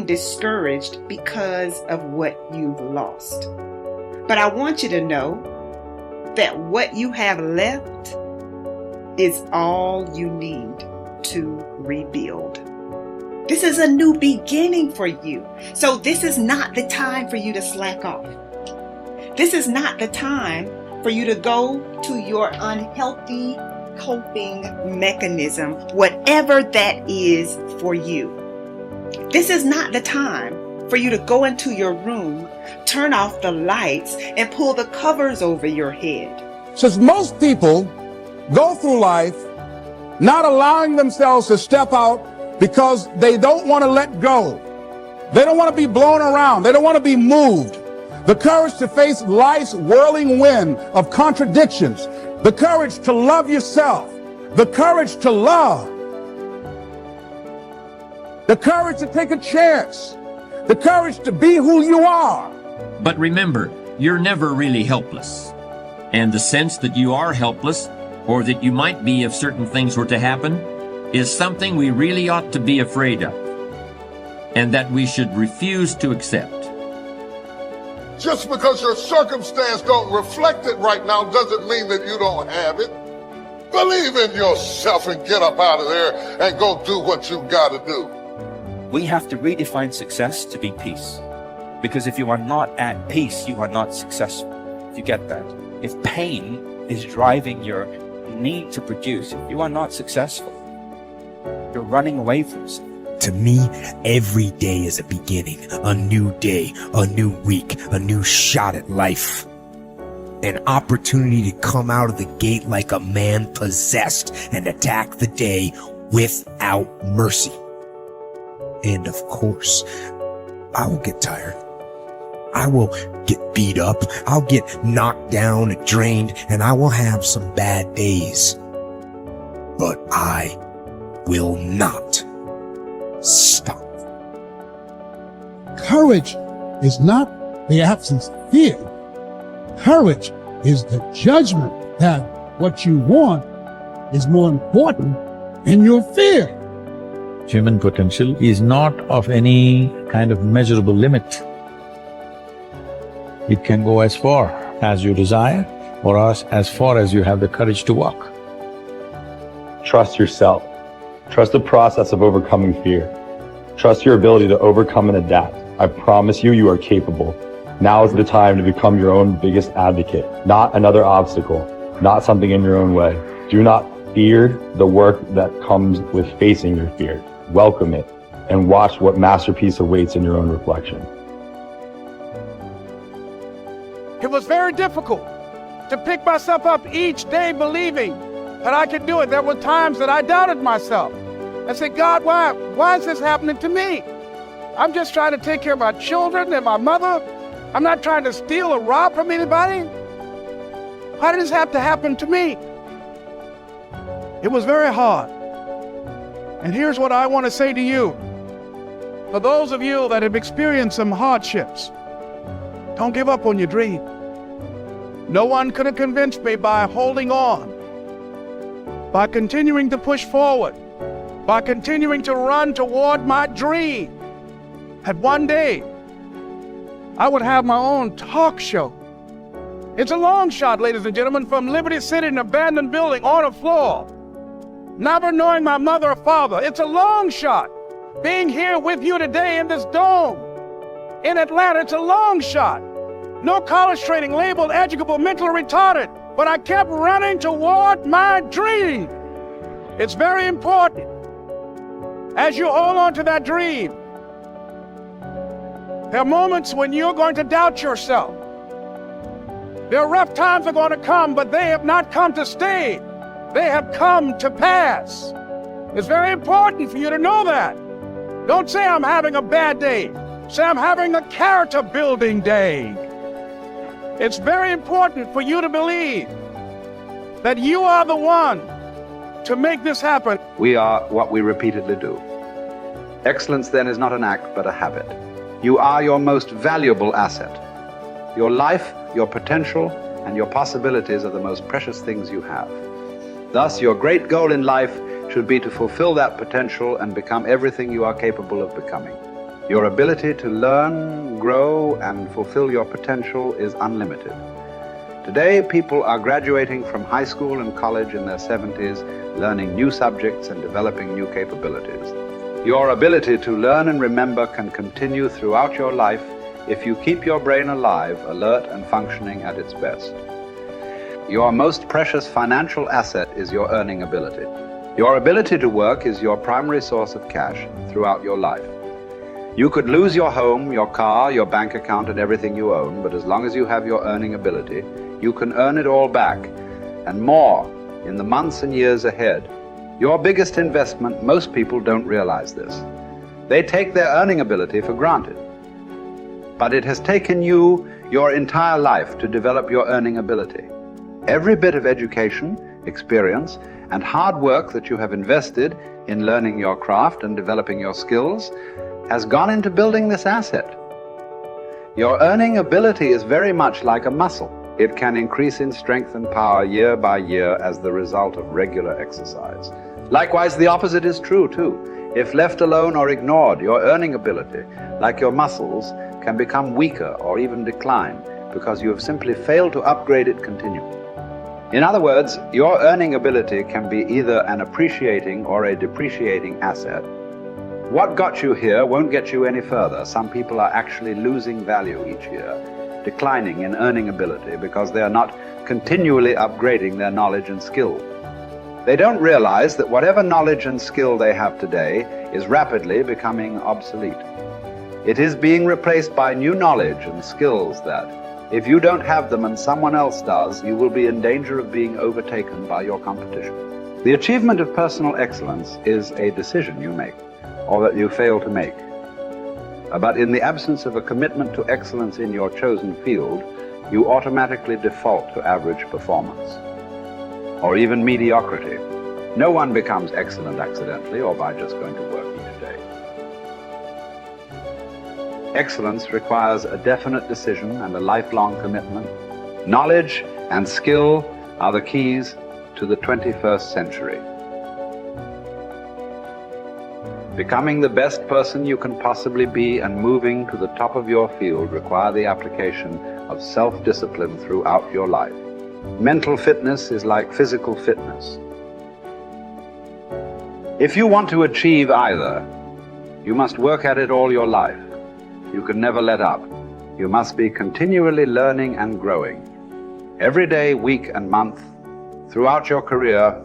feeling discouraged because of what you've lost. But I want you to know that what you have left is all you need to rebuild. This is a new beginning for you. So this is not the time for you to slack off. This is not the time for you to go to your unhealthy coping mechanism, whatever that is for you. This is not the time for you to go into your room, turn off the lights, and pull the covers over your head. Since most people go through life not allowing themselves to step out because they don't want to let go. They don't want to be blown around. They don't want to be moved. The courage to face life's whirling wind of contradictions. The courage to love yourself. The courage to love. The courage to take a chance. The courage to be who you are. But remember, you're never really helpless. And the sense that you are helpless, or that you might be if certain things were to happen, is something we really ought to be afraid of, and that we should refuse to accept. Just because your circumstance don't reflect it right now doesn't mean that you don't have it. Believe in yourself and get up out of there and go do what you got to do. We have to redefine success to be peace. Because if you are not at peace, you are not successful. If you get that. If pain is driving your need to produce, if you are not successful, you're running away from something. To me, every day is a beginning, a new day, a new week, a new shot at life. An opportunity to come out of the gate like a man possessed and attack the day without mercy. And of course, I will get tired. I will get beat up. I'll get knocked down and drained, and I will have some bad days. But I will not stop. Courage is not the absence of fear. Courage is the judgment that what you want is more important than your fear. Human potential is not of any kind of measurable limit. It can go as far as you desire, or as far as you have the courage to walk. Trust yourself. Trust the process of overcoming fear. Trust your ability to overcome and adapt. I promise you, you are capable. Now is the time to become your own biggest advocate, not another obstacle, not something in your own way. Do not fear the work that comes with facing your fear. Welcome it and watch what masterpiece awaits in your own reflection. It was very difficult to pick myself up each day believing that I could do it. There were times that I doubted myself. I said, God, why is this happening to me? I'm just trying to take care of my children and my mother. I'm not trying to steal or rob from anybody. Why did this have to happen to me? It was very hard. And here's what I want to say to you. For those of you that have experienced some hardships, don't give up on your dream. No one could have convinced me by holding on, by continuing to push forward, by continuing to run toward my dream, that one day I would have my own talk show. It's a long shot, ladies and gentlemen, from Liberty City, an abandoned building on a floor, never knowing my mother or father. It's a long shot. Being here with you today in this dome in Atlanta, it's a long shot. No college training, labeled educable, mentally retarded, but I kept running toward my dream. It's very important as you hold on to that dream. There are moments when you're going to doubt yourself. There are rough times that are going to come, but they have not come to stay. They have come to pass. It's very important for you to know that. Don't say I'm having a bad day. Say I'm having a character building day. It's very important for you to believe that you are the one to make this happen. We are what we repeatedly do. Excellence then is not an act, but a habit. You are your most valuable asset. Your life, your potential, and your possibilities are the most precious things you have. Thus, your great goal in life should be to fulfill that potential and become everything you are capable of becoming. Your ability to learn, grow, and fulfill your potential is unlimited. Today, people are graduating from high school and college in their 70s, learning new subjects and developing new capabilities. Your ability to learn and remember can continue throughout your life if you keep your brain alive, alert, and functioning at its best. Your most precious financial asset is your earning ability. Your ability to work is your primary source of cash throughout your life. You could lose your home, your car, your bank account, and everything you own, but as long as you have your earning ability, you can earn it all back, and more, in the months and years ahead. Your biggest investment, most people don't realize this. They take their earning ability for granted. But it has taken you your entire life to develop your earning ability. Every bit of education, experience, and hard work that you have invested in learning your craft and developing your skills has gone into building this asset. Your earning ability is very much like a muscle. It can increase in strength and power year by year as the result of regular exercise. Likewise, the opposite is true too. If left alone or ignored, your earning ability, like your muscles, can become weaker or even decline because you have simply failed to upgrade it continually. In other words, your earning ability can be either an appreciating or a depreciating asset. What got you here won't get you any further. Some people are actually losing value each year, declining in earning ability because they are not continually upgrading their knowledge and skill. They don't realize that whatever knowledge and skill they have today is rapidly becoming obsolete. It is being replaced by new knowledge and skills that, if you don't have them and someone else does, you will be in danger of being overtaken by your competition. The achievement of personal excellence is a decision you make, or that you fail to make. But in the absence of a commitment to excellence in your chosen field, you automatically default to average performance, or even mediocrity. No one becomes excellent accidentally or by just going to work each day. Excellence requires a definite decision and a lifelong commitment. Knowledge and skill are the keys to the 21st century. Becoming the best person you can possibly be and moving to the top of your field require the application of self-discipline throughout your life. Mental fitness is like physical fitness. If you want to achieve either, you must work at it all your life. You can never let up. You must be continually learning and growing. Every day, week, and month, throughout your career,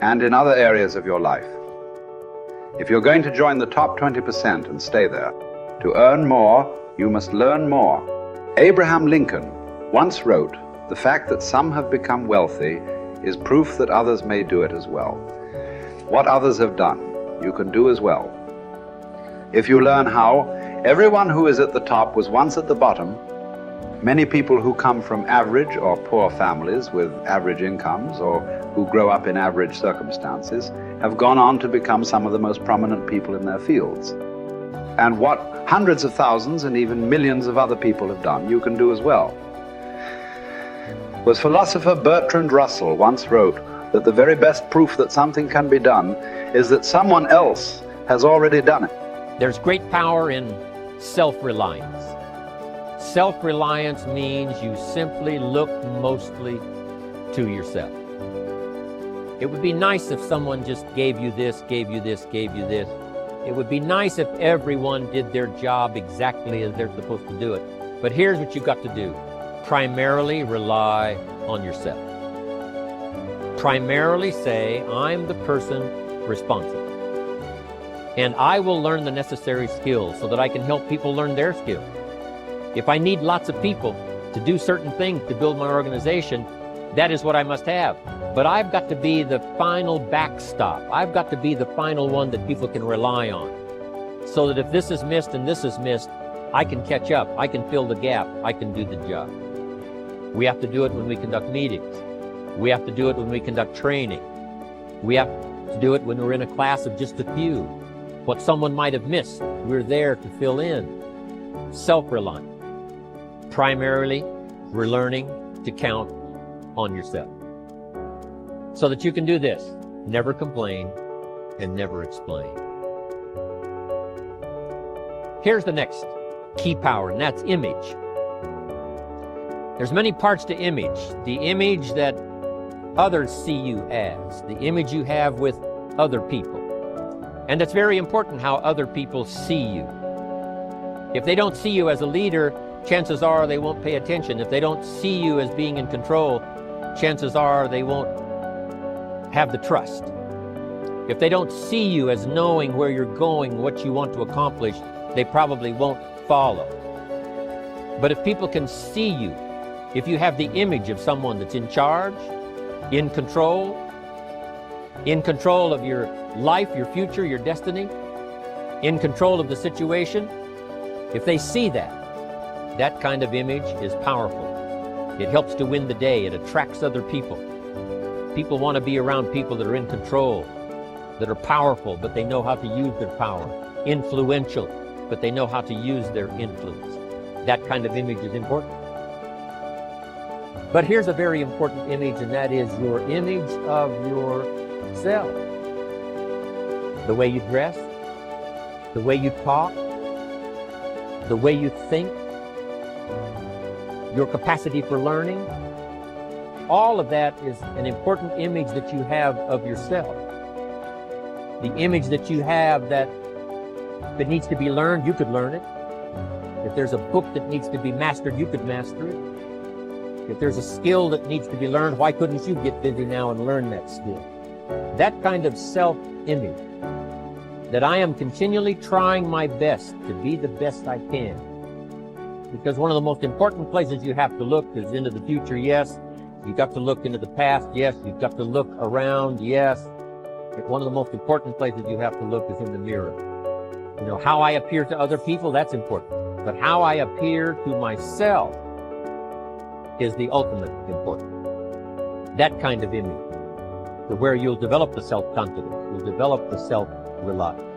and in other areas of your life. If you're going to join the top 20% and stay there, to earn more, you must learn more. Abraham Lincoln once wrote, "The fact that some have become wealthy is proof that others may do it as well." What others have done, you can do as well. If you learn how, everyone who is at the top was once at the bottom. Many people who come from average or poor families with average incomes or who grow up in average circumstances have gone on to become some of the most prominent people in their fields. And what hundreds of thousands and even millions of other people have done, you can do as well. Was philosopher Bertrand Russell once wrote that the very best proof that something can be done is that someone else has already done it. There's great power in self-reliance. Self-reliance means you simply look mostly to yourself. It would be nice if someone just gave you this, gave you this, gave you this. It would be nice if everyone did their job exactly as they're supposed to do it. But here's what you've got to do. Primarily rely on yourself. Primarily say, I'm the person responsible. And I will learn the necessary skills so that I can help people learn their skills. If I need lots of people to do certain things to build my organization, that is what I must have. But I've got to be the final backstop. I've got to be the final one that people can rely on. So that if this is missed and this is missed, I can catch up. I can fill the gap. I can do the job. We have to do it when we conduct meetings. We have to do it when we conduct training. We have to do it when we're in a class of just a few. What someone might have missed, we're there to fill in. Self-reliant. Primarily, we're learning to count on yourself. So that you can do this, never complain and never explain. Here's the next key power, and that's image. There's many parts to image. The image that others see you as, the image you have with other people. And it's very important how other people see you. If they don't see you as a leader, chances are they won't pay attention. If they don't see you as being in control, chances are they won't have the trust. If they don't see you as knowing where you're going, what you want to accomplish, they probably won't follow. But if people can see you, if you have the image of someone that's in charge, in control of your life, your future, your destiny, in control of the situation, if they see that, that kind of image is powerful. It helps to win the day. It attracts other people. People want to be around people that are in control, that are powerful, but they know how to use their power. Influential, but they know how to use their influence. That kind of image is important. But here's a very important image, and that is your image of yourself. The way you dress, the way you talk, the way you think, your capacity for learning. All of that is an important image that you have of yourself. The image that you have that if it needs to be learned, you could learn it. If there's a book that needs to be mastered, you could master it. If there's a skill that needs to be learned, why couldn't you get busy now and learn that skill? That kind of self-image, that I am continually trying my best to be the best I can. Because one of the most important places you have to look is into the future, yes. You've got to look into the past, yes. You've got to look around, yes. But one of the most important places you have to look is in the mirror. You know, how I appear to other people, that's important. But how I appear to myself is the ultimate important. That kind of image, to where you'll develop the self-confidence, you'll develop the self-reliance.